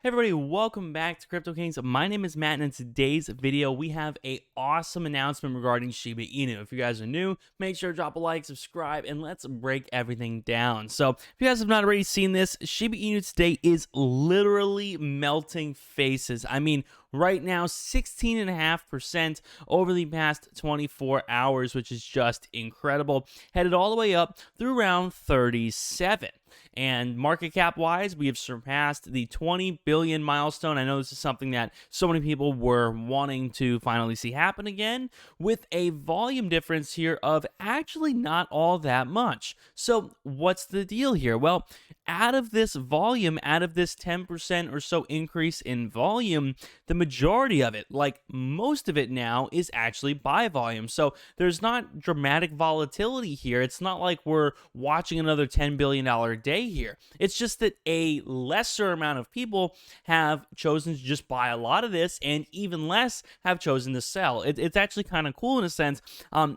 Hey everybody, welcome back to Crypto Kings. My name is Matt, and in today's video, we have a awesome announcement regarding Shiba Inu. If you guys are new, make sure to drop a like, subscribe, and let's break everything down. So, if you guys have not already seen this, Shiba Inu today is literally melting faces. I mean, right now, 16.5% over the past 24 hours, which is just incredible. Headed all the way up through round 37. And market cap wise, we have surpassed the 20 billion milestone. I know this is something that so many people were wanting to finally see happen again, with a volume difference here of actually not all that much. So what's the deal here? Well, out of this volume, out of this 10% or so increase in volume, the majority of it, like most of it now, is actually buy volume. So there's not dramatic volatility here. It's not like we're watching another $10 billion day here. It's just that a lesser amount of people have chosen to just buy a lot of this, and even less have chosen to sell. It's actually kind of cool in a sense,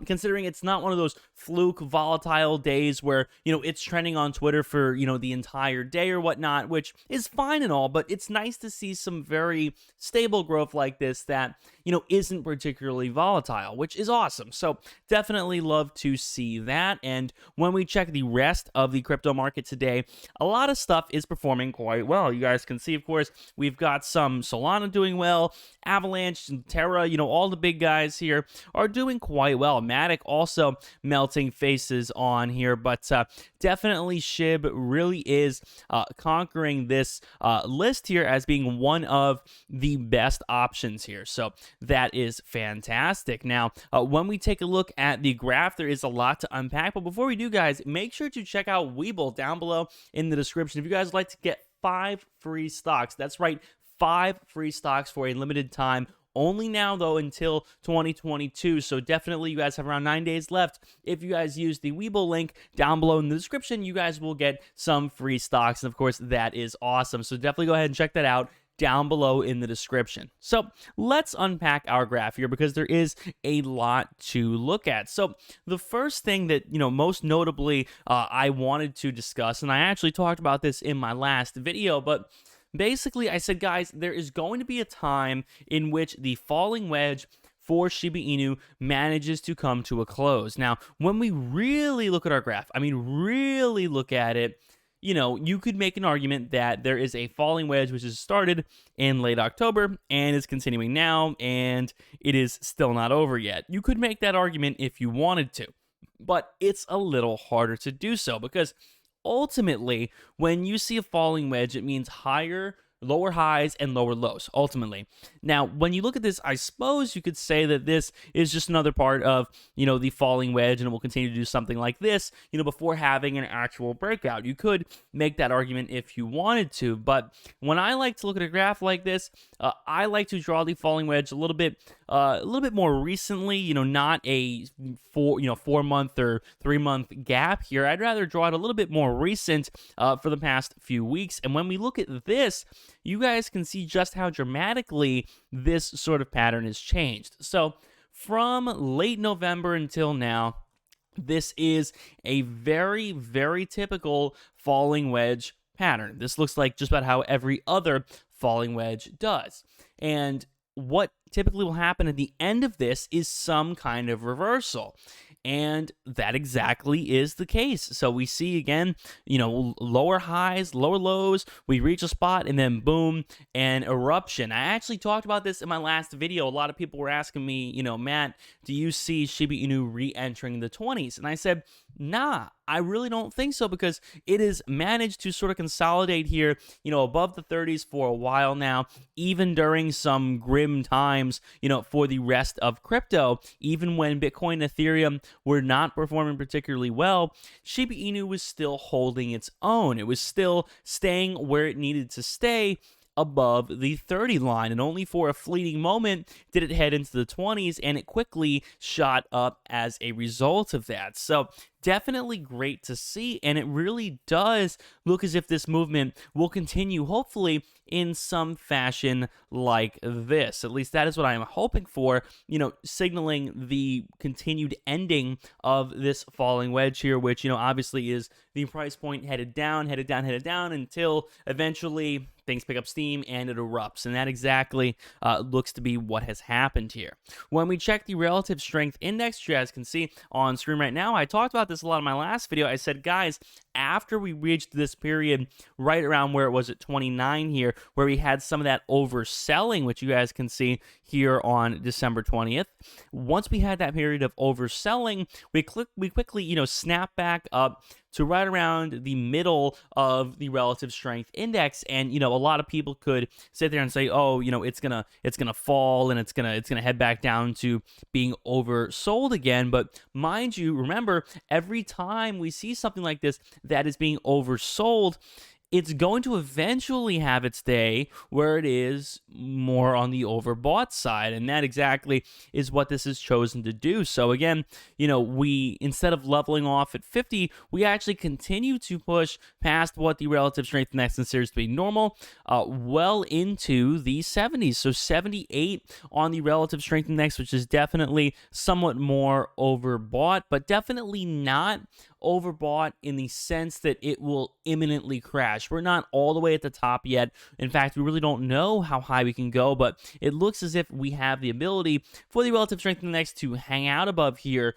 considering it's not one of those fluke volatile days where, it's trending on Twitter for, the entire day or whatnot, which is fine and all, but it's nice to see some very stable growth like this that, isn't particularly volatile, which is awesome. So definitely love to see that. And when we check the rest of the crypto market today, a lot of stuff is performing quite well. You guys can see, of course, we've got some Solana doing well, Avalanche, and Terra, all the big guys here are doing quite well. Matic also melting faces on here, but definitely SHIB really is conquering this list here as being one of the best options here. So that is fantastic. Now, when we take a look at the graph, there is a lot to unpack. But before we do, guys, make sure to check out Webull down below in the description if you guys would like to get 5 free stocks. That's right, 5 free stocks for a limited time. Only now, though, until 2022. So definitely, you guys have around 9 days left. If you guys use the Webull link down below in the description, you guys will get some free stocks. And of course, that is awesome. So definitely go ahead and check that out down below in the description. So let's unpack our graph here because there is a lot to look at. So the first thing that, most notably I wanted to discuss, and I actually talked about this in my last video, but basically I said, guys, there is going to be a time in which the falling wedge for Shiba Inu manages to come to a close. Now, when we really look at our graph, really look at it, you could make an argument that there is a falling wedge which has started in late October and is continuing now, and it is still not over yet. You could make that argument if you wanted to, but it's a little harder to do so because ultimately, when you see a falling wedge, it means lower highs and lower lows, ultimately. Now, when you look at this, I suppose you could say that this is just another part of, the falling wedge, and it will continue to do something like this, before having an actual breakout. You could make that argument if you wanted to, but when I like to look at a graph like this, I like to draw the falling wedge a little bit more recently, not a 4-month or 3-month gap here. I'd rather draw it a little bit more recent for the past few weeks. And when we look at this, you guys can see just how dramatically this sort of pattern has changed. So from late November until now, this is a very, very typical falling wedge pattern. This looks like just about how every other falling wedge does. And what typically will happen at the end of this is some kind of reversal. And that exactly is the case. So we see again, lower highs, lower lows, we reach a spot and then boom, an eruption. I actually talked about this in my last video. A lot of people were asking me, Matt, do you see Shiba Inu re-entering the 20s? And I said, nah, I really don't think so because it has managed to sort of consolidate here, above the 30s for a while now, even during some grim times, for the rest of crypto. Even when Bitcoin and Ethereum were not performing particularly well, Shiba Inu was still holding its own. It was still staying where it needed to stay, above the 30 line, and only for a fleeting moment did it head into the 20s, and it quickly shot up as a result of that. So definitely great to see, and it really does look as if this movement will continue, hopefully, in some fashion like this. At least that is what I am hoping for, signaling the continued ending of this falling wedge here, which, obviously is the price point headed down, headed down, headed down until eventually things pick up steam and it erupts. And that exactly looks to be what has happened here. When we check the relative strength index, you guys can see on screen right now, I talked about this a lot in my last video. I said, guys, after we reached this period right around where it was at 29 here, where we had some of that overselling, which you guys can see here on December 20th. Once we had that period of overselling, we quickly, snap back up to right around the middle of the relative strength index. And, a lot of people could sit there and say, oh, it's gonna fall and it's gonna head back down to being oversold again. But mind you, remember, every time we see something like this that is being oversold, it's going to eventually have its day where it is more on the overbought side. And that exactly is what this has chosen to do. So again, we, instead of leveling off at 50, we actually continue to push past what the relative strength index considers to be normal, well into the 70s. So 78 on the relative strength index, which is definitely somewhat more overbought, but definitely not overbought in the sense that it will imminently crash. We're not all the way at the top yet. In fact, we really don't know how high we can go, but it looks as if we have the ability for the relative strength index to hang out above here,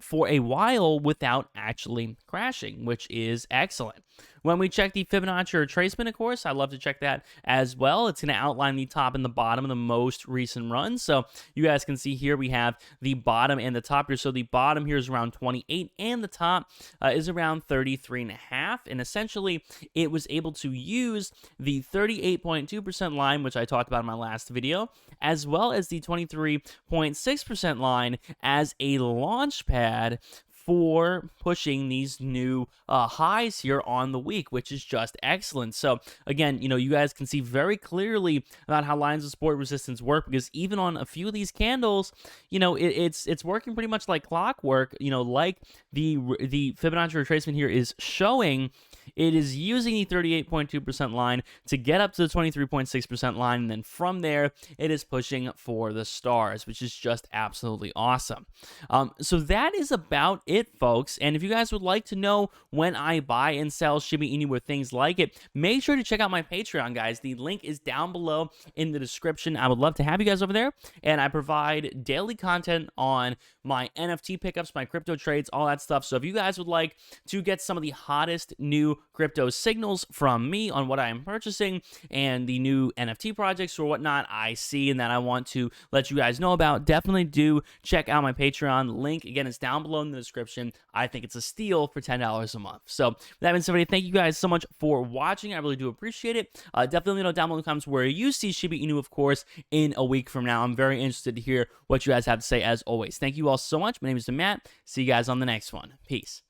for a while without actually crashing, which is excellent. When we check the Fibonacci retracement, of course, I love to check that as well. It's going to outline the top and the bottom of the most recent runs. So you guys can see here we have the bottom and the top here. So the bottom here is around 28 and the top is around 33.5. And essentially, it was able to use the 38.2% line, which I talked about in my last video, as well as the 23.6% line as a launch pad for pushing these new highs here on the week, which is just excellent. So again, you guys can see very clearly about how lines of support resistance work, because even on a few of these candles, it's working pretty much like clockwork. Like the Fibonacci retracement here is showing. It is using the 38.2% line to get up to the 23.6% line, and then from there, it is pushing for the stars, which is just absolutely awesome. So that is about it, folks. And if you guys would like to know when I buy and sell Shiba Inu or things like it, make sure to check out my Patreon, guys. The link is down below in the description. I would love to have you guys over there, and I provide daily content on my NFT pickups, my crypto trades, all that stuff. So if you guys would like to get some of the hottest new crypto signals from me on what I am purchasing and the new NFT projects or whatnot I see and that I want to let you guys know about, definitely do check out my Patreon. Link, again, is down below in the description. I think it's a steal for $10 a month. So that being said, thank you guys so much for watching. I really do appreciate it. Definitely let me know down below in the comments where you see Shiba Inu, of course, in a week from now. I'm very interested to hear what you guys have to say as always. Thank you all so much. My name is Matt. See you guys on the next one. Peace.